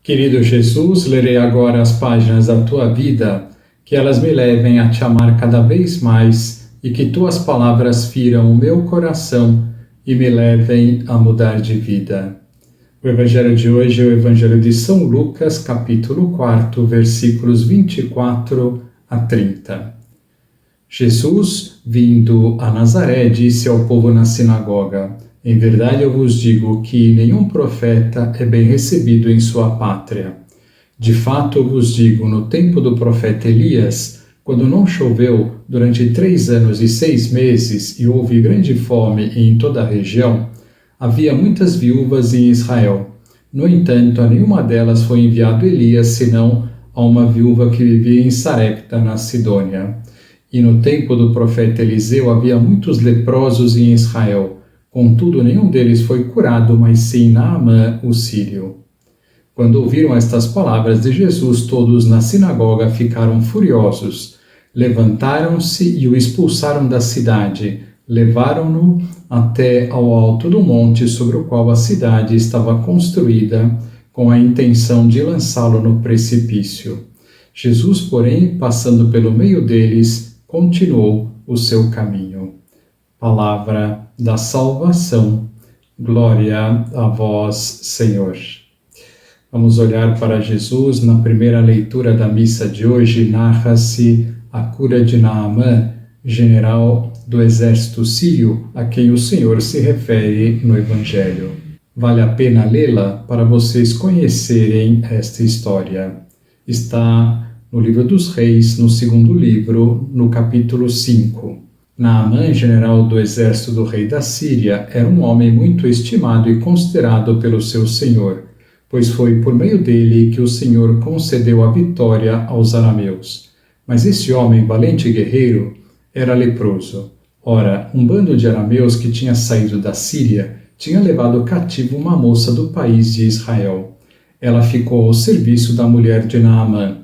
Querido Jesus, lerei agora as páginas da tua vida, que elas me levem a te amar cada vez mais e que tuas palavras firam o meu coração e me levem a mudar de vida. O evangelho de hoje é o evangelho de São Lucas, capítulo 4, versículos 24 a 30. Jesus, vindo a Nazaré, disse ao povo na sinagoga: em verdade eu vos digo que nenhum profeta é bem recebido em sua pátria. De fato eu vos digo, no tempo do profeta Elias, quando não choveu durante 3 anos e 6 meses e houve grande fome em toda a região, havia muitas viúvas em Israel. No entanto, a nenhuma delas foi enviado Elias, senão a uma viúva que vivia em Sarepta, na Sidônia. E no tempo do profeta Eliseu havia muitos leprosos em Israel. Contudo, nenhum deles foi curado, mas sim Naamã, o sírio. Quando ouviram estas palavras de Jesus, todos na sinagoga ficaram furiosos. Levantaram-se e o expulsaram da cidade. Levaram-no até ao alto do monte sobre o qual a cidade estava construída, com a intenção de lançá-lo no precipício. Jesus, porém, passando pelo meio deles, continuou o seu caminho. Palavra da salvação. Glória a vós, Senhor. Vamos olhar para Jesus. Na primeira leitura da missa de hoje, narra-se a cura de Naamã, general do exército sírio, a quem o Senhor se refere no Evangelho. Vale a pena lê-la para vocês conhecerem esta história. Está no livro dos Reis, no segundo livro, no capítulo 5. Naamã, general do exército do rei da Síria, era um homem muito estimado e considerado pelo seu senhor, pois foi por meio dele que o Senhor concedeu a vitória aos arameus. Mas esse homem, valente e guerreiro, era leproso. Ora, um bando de arameus que tinha saído da Síria tinha levado cativo uma moça do país de Israel. Ela ficou ao serviço da mulher de Naamã.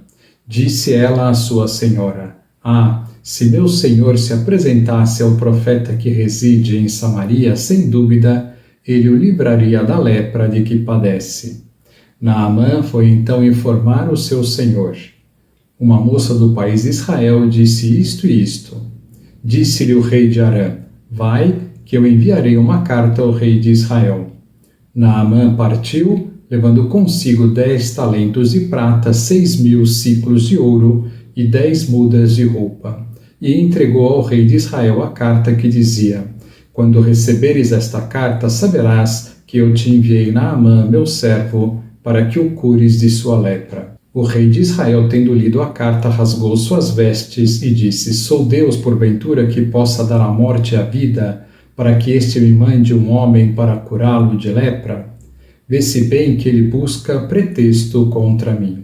Disse ela à sua senhora: Ah, se meu senhor se apresentasse ao profeta que reside em Samaria, sem dúvida, ele o livraria da lepra de que padece. Naamã foi então informar o seu senhor. Uma moça do país de Israel disse isto e isto. Disse-lhe o rei de Arã: Vai, que eu enviarei uma carta ao rei de Israel. Naamã partiu, levando consigo 10 talentos de prata, 6.000 siclos de ouro e 10 mudas de roupa, e entregou ao rei de Israel a carta que dizia: Quando receberes esta carta, saberás que eu te enviei Naamã, meu servo, para que o cures de sua lepra. O rei de Israel, tendo lido a carta, rasgou suas vestes e disse: Sou Deus, porventura, que possa dar a morte e a vida, para que este me mande um homem para curá-lo de lepra? Vê-se bem que ele busca pretexto contra mim.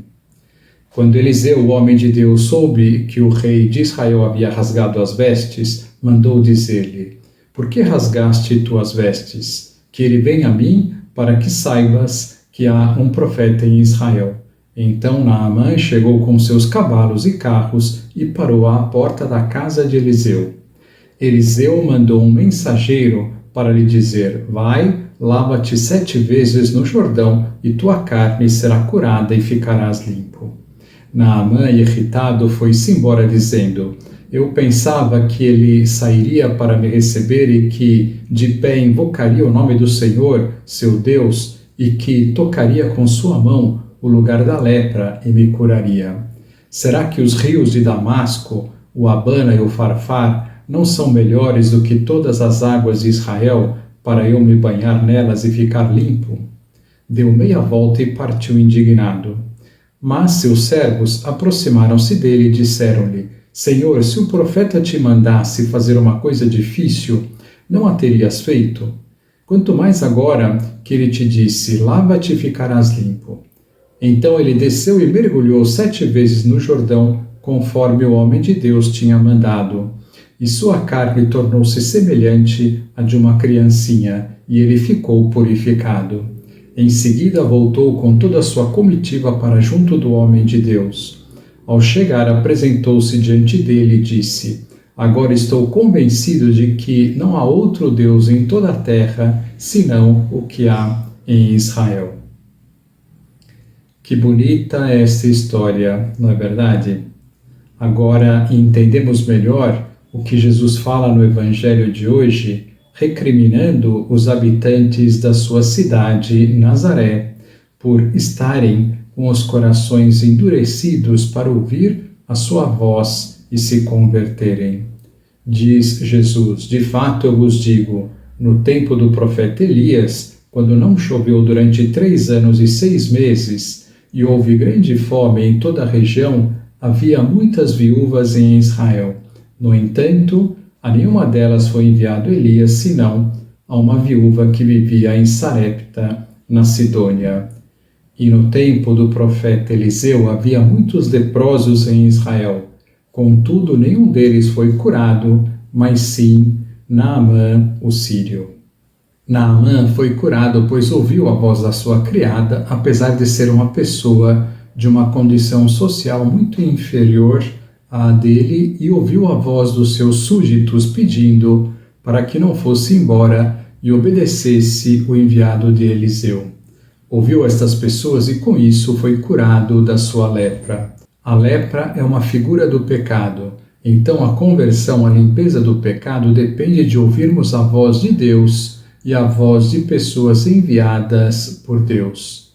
Quando Eliseu, o homem de Deus, soube que o rei de Israel havia rasgado as vestes, mandou dizer-lhe: Por que rasgaste tuas vestes? Que ele venha a mim, para que saibas que há um profeta em Israel. Então Naamã chegou com seus cavalos e carros e parou à porta da casa de Eliseu. Eliseu mandou um mensageiro para lhe dizer: Vai, lava-te 7 vezes no Jordão, e tua carne será curada e ficarás limpo. Naamã, irritado, foi-se embora dizendo: Eu pensava que ele sairia para me receber e que, de pé, invocaria o nome do Senhor, seu Deus, e que tocaria com sua mão o lugar da lepra e me curaria. Será que os rios de Damasco, o Abana e o Farfar, não são melhores do que todas as águas de Israel, para eu me banhar nelas e ficar limpo? Deu meia volta e partiu indignado. Mas seus servos aproximaram-se dele e disseram-lhe: Senhor, se o profeta te mandasse fazer uma coisa difícil, não a terias feito? Quanto mais agora que ele te disse: Lava-te e ficarás limpo. Então ele desceu e mergulhou 7 vezes no Jordão, conforme o homem de Deus tinha mandado. E sua carne tornou-se semelhante à de uma criancinha, e ele ficou purificado. Em seguida voltou com toda a sua comitiva para junto do homem de Deus. Ao chegar, apresentou-se diante dele e disse: Agora estou convencido de que não há outro Deus em toda a terra, senão o que há em Israel. Que bonita é esta história, não é verdade? Agora entendemos melhor o que Jesus fala no Evangelho de hoje, recriminando os habitantes da sua cidade, Nazaré, por estarem com os corações endurecidos para ouvir a sua voz e se converterem. Diz Jesus: de fato eu vos digo, no tempo do profeta Elias, quando não choveu durante 3 anos e 6 meses, e houve grande fome em toda a região, havia muitas viúvas em Israel. No entanto, a nenhuma delas foi enviado Elias, senão a uma viúva que vivia em Sarepta, na Sidônia. E no tempo do profeta Eliseu havia muitos leprosos em Israel. Contudo, nenhum deles foi curado, mas sim Naamã, o sírio. Naamã foi curado, pois ouviu a voz da sua criada, apesar de ser uma pessoa de uma condição social muito inferior à dele, e ouviu a voz dos seus súditos pedindo para que não fosse embora e obedecesse o enviado de Eliseu. Ouviu estas pessoas e com isso foi curado da sua lepra. A lepra é uma figura do pecado. Então a conversão, a limpeza do pecado depende de ouvirmos a voz de Deus e a voz de pessoas enviadas por Deus.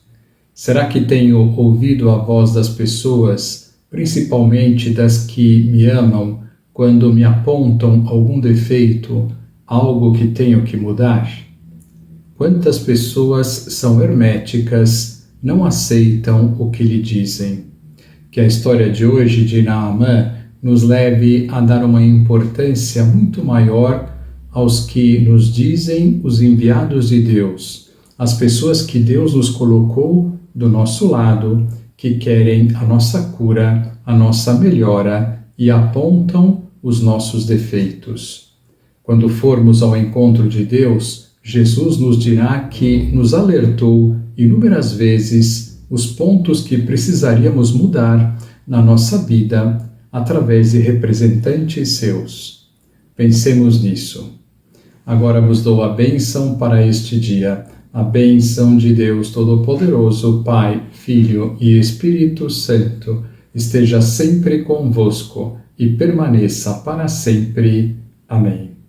Será que tenho ouvido a voz das pessoas, principalmente das que me amam, quando me apontam algum defeito, algo que tenho que mudar? Quantas pessoas são herméticas, não aceitam o que lhe dizem? Que a história de hoje de Naamã nos leve a dar uma importância muito maior aos que nos dizem os enviados de Deus, as pessoas que Deus nos colocou do nosso lado, que querem a nossa cura, a nossa melhora e apontam os nossos defeitos. Quando formos ao encontro de Deus, Jesus nos dirá que nos alertou inúmeras vezes os pontos que precisaríamos mudar na nossa vida através de representantes seus. Pensemos nisso. Agora vos dou a bênção para este dia. A bênção de Deus Todo-Poderoso, Pai, Filho e Espírito Santo, esteja sempre convosco e permaneça para sempre. Amém.